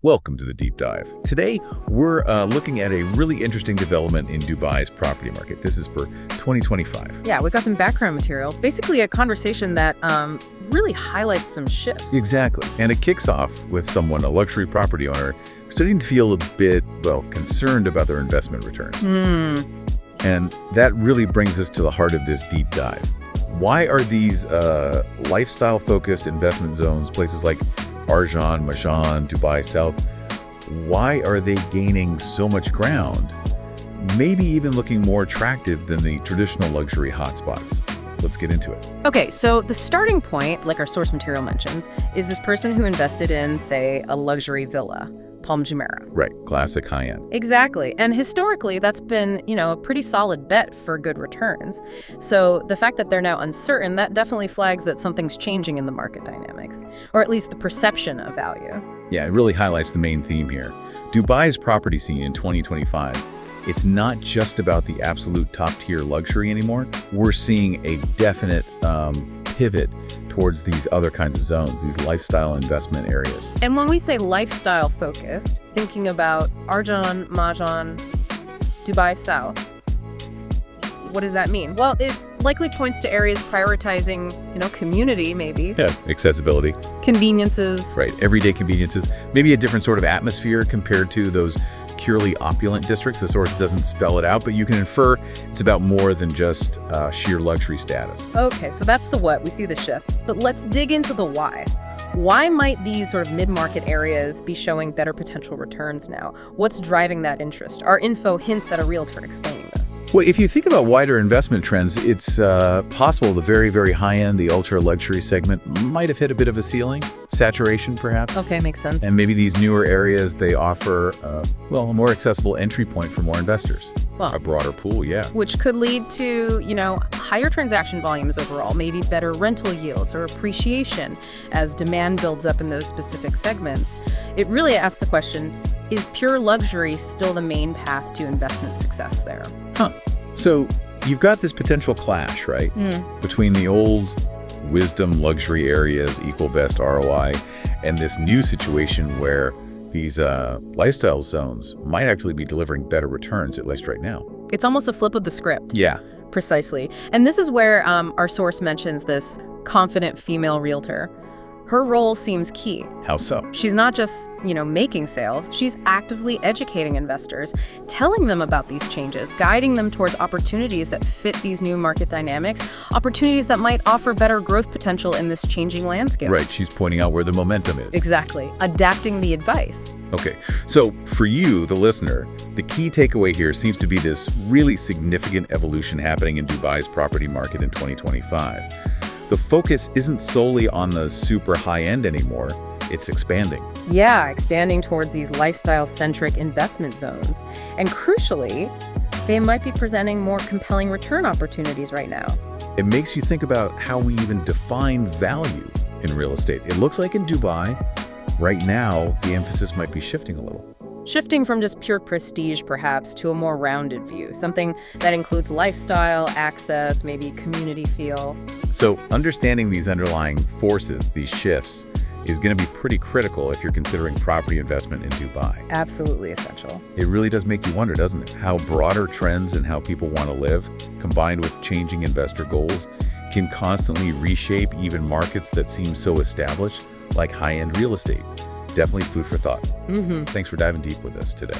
Welcome to the Deep Dive. Today, we're looking at a really interesting development in Dubai's property market. This is for 2025. Yeah, we've got some background material. Basically, a conversation that really highlights some shifts. Exactly. And it kicks off with someone, a luxury property owner, starting to feel a bit, concerned about their investment returns. And that really brings us to the heart of this deep dive. Why are these lifestyle-focused investment zones, places like Arjan, Majan, Dubai South, why are they gaining so much ground? Maybe even looking more attractive than the traditional luxury hotspots. Let's get into it. Okay, so the starting point, like our source material mentions, is this person who invested in, say, a luxury villa, Palm Jumeirah. Right, classic high-end. Exactly. And historically, that's been, a pretty solid bet for good returns. So the fact that they're now uncertain, that definitely flags that something's changing in the market dynamics, or at least the perception of value. Yeah, it really highlights the main theme here. Dubai's property scene in 2025, it's not just about the absolute top-tier luxury anymore. We're seeing a definite pivot towards these other kinds of zones, these lifestyle investment areas. And when we say lifestyle focused, thinking about Arjan, Majan, Dubai South, what does that mean? Well, it likely points to areas prioritizing, community maybe. Yeah, accessibility. Conveniences. Right, everyday conveniences. Maybe a different sort of atmosphere compared to those purely opulent districts. The source doesn't spell it out, but you can infer it's about more than just sheer luxury status. Okay, so that's the what. We see the shift. But let's dig into the why. Why might these sort of mid-market areas be showing better potential returns now? What's driving that interest? Our info hints at a realtor explaining this. Well, if you think about wider investment trends, it's possible the very, very high-end, the ultra-luxury segment might have hit a bit of a ceiling, saturation perhaps. Okay, makes sense. And maybe these newer areas, they offer, a more accessible entry point for more investors. Well, a broader pool, yeah. Which could lead to, higher transaction volumes overall, maybe better rental yields or appreciation as demand builds up in those specific segments. It really asks the question, is pure luxury still the main path to investment success there? So you've got this potential clash, right? Between the old wisdom luxury areas, equal best ROI, and this new situation where these lifestyle zones might actually be delivering better returns, at least right now. It's almost a flip of the script. Yeah. Precisely. And this is where our source mentions this confident female realtor. Her role seems key. How so? She's not just, making sales. She's actively educating investors, telling them about these changes, guiding them towards opportunities that fit these new market dynamics, opportunities that might offer better growth potential in this changing landscape. Right, she's pointing out where the momentum is. Exactly. Adapting the advice. Okay, so for you, the listener, the key takeaway here seems to be this really significant evolution happening in Dubai's property market in 2025. The focus isn't solely on the super high-end anymore, it's expanding. Yeah, expanding towards these lifestyle-centric investment zones. And crucially, they might be presenting more compelling return opportunities right now. It makes you think about how we even define value in real estate. It looks like in Dubai, right now, the emphasis might be shifting a little. Shifting from just pure prestige, perhaps, to a more rounded view, something that includes lifestyle, access, maybe community feel. So understanding these underlying forces, these shifts, is going to be pretty critical if you're considering property investment in Dubai. Absolutely essential. It really does make you wonder, doesn't it? How broader trends and how people want to live, combined with changing investor goals, can constantly reshape even markets that seem so established, like high-end real estate. Definitely food for thought. Thanks for diving deep with us today.